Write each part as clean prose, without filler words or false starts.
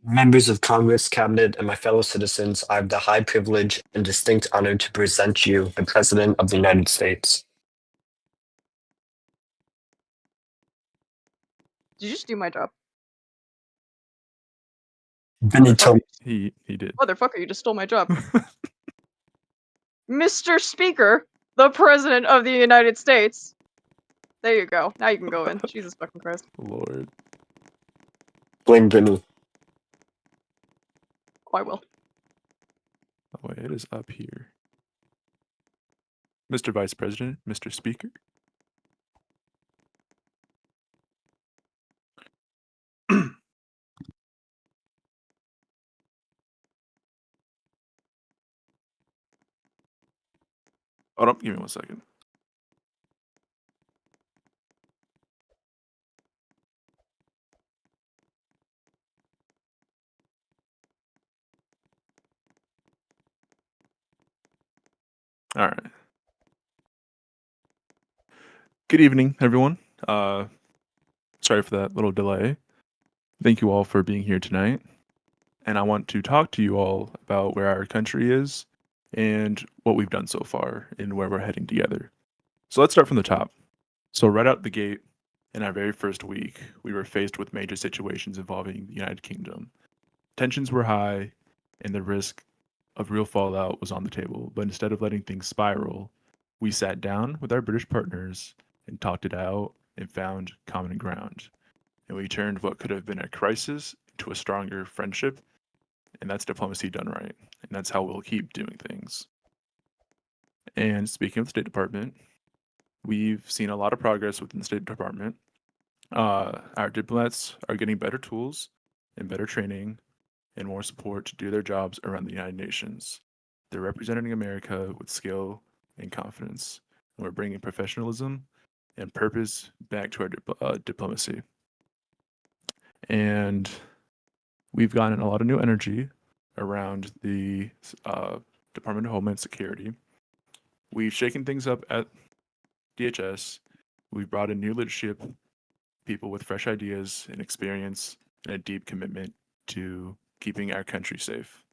Members of Congress, Cabinet, and my fellow citizens, I have the high privilege and distinct honor to present you the President of the United States. Did you just do my job? Vinny told He did. Motherfucker, you just stole my job. Mr. Speaker, the President of the United States. There you go. Now you can go in. Jesus fucking Christ. Lord. blame Vinny. Oh, I will. Oh, wait, it is up here. Mr. Vice President, Mr. Speaker. Hold on, give me 1 second. All right. Good evening, everyone. Sorry for that little delay. Thank you all for being here tonight. And I want to talk to you all about where our country is and what we've done so far and where we're heading together. So let's start from the top. So right out the gate, in our very first week, we were faced with major situations involving the United Kingdom. Tensions were high, and the risk of real fallout was on the table. But instead of letting things spiral, we sat down with our British partners and talked it out and found common ground. And we turned what could have been a crisis into a stronger friendship. And that's diplomacy done right. And that's how we'll keep doing things. And speaking of the State Department, we've seen a lot of progress within the State Department. Our diplomats are getting better tools and better training and more support to do their jobs around the United Nations. They're representing America with skill and confidence. And we're bringing professionalism and purpose back to our diplomacy. And we've gotten a lot of new energy around the Department of Homeland Security. We've shaken things up at DHS. We've brought in new leadership, people with fresh ideas and experience, and a deep commitment to keeping our country safe.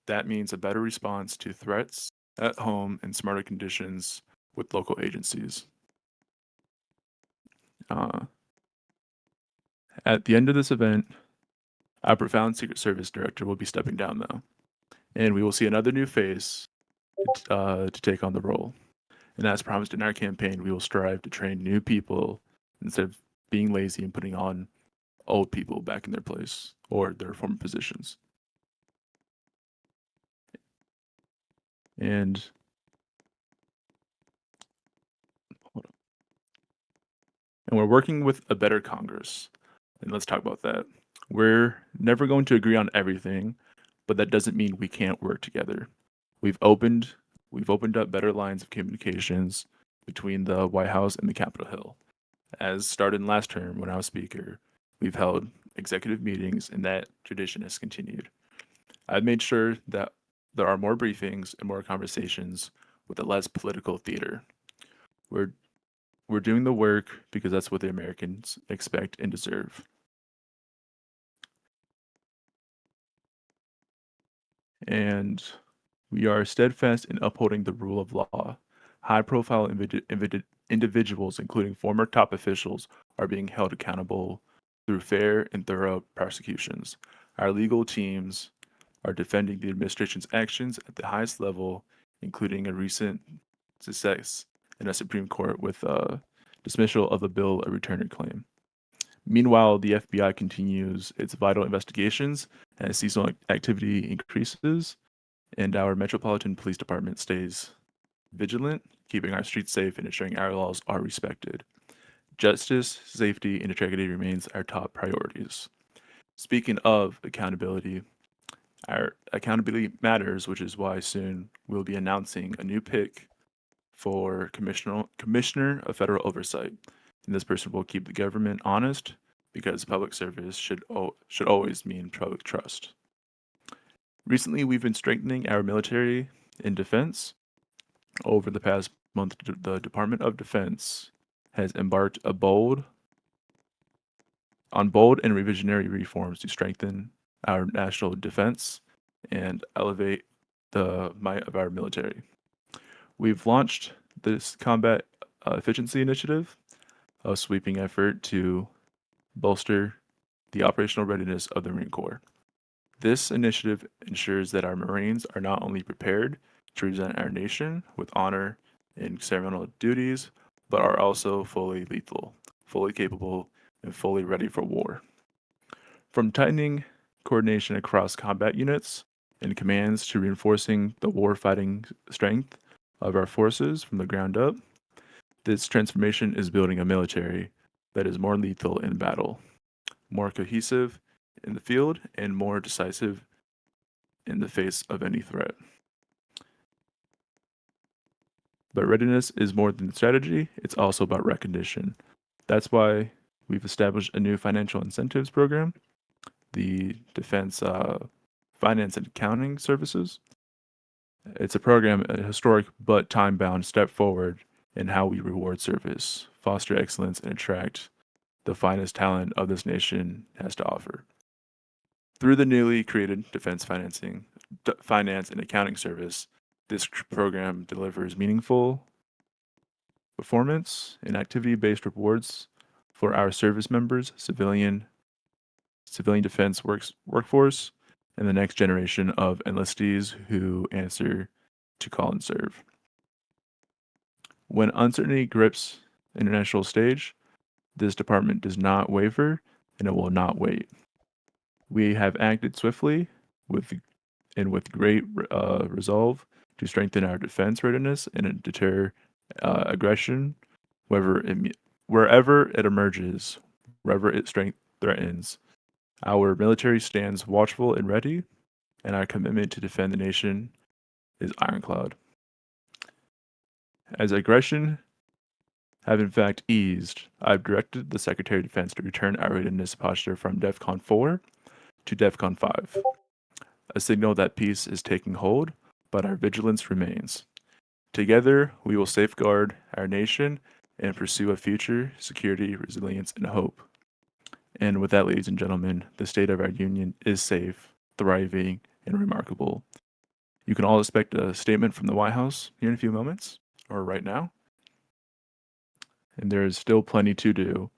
That means a better response to threats at home and smarter conditions with local agencies. At the end of this event, our profound Secret Service director will be stepping down, though, and we will see another new face to take on the role. And as promised in our campaign, we will strive to train new people instead of being lazy and putting on old people back in their place or their former positions. And we're working with a better Congress. And let's talk about that. We're never going to agree on everything, but that doesn't mean we can't work together. We've opened up better lines of communications between the White House and the Capitol Hill. As started in last term when I was Speaker, we've held executive meetings, and that tradition has continued. I've made sure that there are more briefings and more conversations with a less political theater. We're doing the work because that's what the Americans expect and deserve. And we are steadfast in upholding the rule of law. High-profile individuals, including former top officials, are being held accountable through fair and thorough prosecutions. Our legal teams are defending the administration's actions at the highest level, including a recent success in a Supreme Court with dismissal of a bill a returner claim. Meanwhile, the FBI continues its vital investigations as seasonal activity increases, and our Metropolitan Police Department stays vigilant, keeping our streets safe and ensuring our laws are respected. Justice, safety, and integrity remains our top priorities. Speaking of accountability, our accountability matters, which is why soon we'll be announcing a new pick for Commissioner of Federal Oversight. And this person will keep the government honest because public service should always mean public trust. Recently, we've been strengthening our military and defense. Over the past month, the Department of Defense has embarked on bold and revisionary reforms to strengthen our national defense, and elevate the might of our military. We've launched this combat efficiency initiative, a sweeping effort to bolster the operational readiness of the Marine Corps. This initiative ensures that our Marines are not only prepared to represent our nation with honor in ceremonial duties, but are also fully lethal, fully capable, and fully ready for war. From tightening coordination across combat units and commands to reinforcing the war-fighting strength of our forces from the ground up, this transformation is building a military that is more lethal in battle, more cohesive in the field, and more decisive in the face of any threat. But readiness is more than strategy, it's also about recognition. That's why we've established a new financial incentives program, the Defense Finance and Accounting Services. It's a program, a historic but time-bound step forward in how we reward service, foster excellence, and attract the finest talent of this nation has to offer. Through the newly created Finance and Accounting Service, this program delivers meaningful performance and activity-based rewards for our service members, civilian defense workforce, and the next generation of enlistees who answer to call and serve. When uncertainty grips the international stage, this department does not waver, and it will not wait. We have acted swiftly with great resolve to strengthen our defense readiness and deter aggression wherever it emerges, wherever its strength threatens. Our military stands watchful and ready, and our commitment to defend the nation is ironclad. As aggression have in fact eased, I've directed the Secretary of Defense to return our readiness posture from DEFCON 4 to DEFCON 5, a signal that peace is taking hold, but our vigilance remains. Together, we will safeguard our nation and pursue a future, security, resilience, and hope. And with that, ladies and gentlemen, the state of our union is safe, thriving, and remarkable. You can all expect a statement from the White House here in a few moments, or right now. And there is still plenty to do,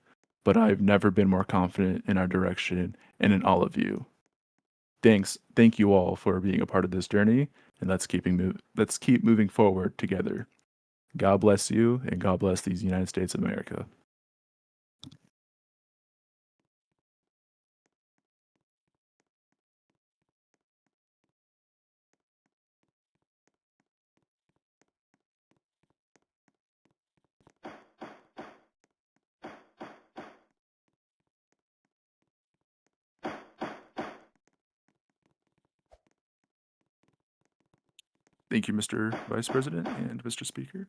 but I've never been more confident in our direction and in all of you. Thank you all for being a part of this journey, and let's keep moving forward together. God bless you, and God bless these United States of America. Thank you, Mr. Vice President and Mr. Speaker.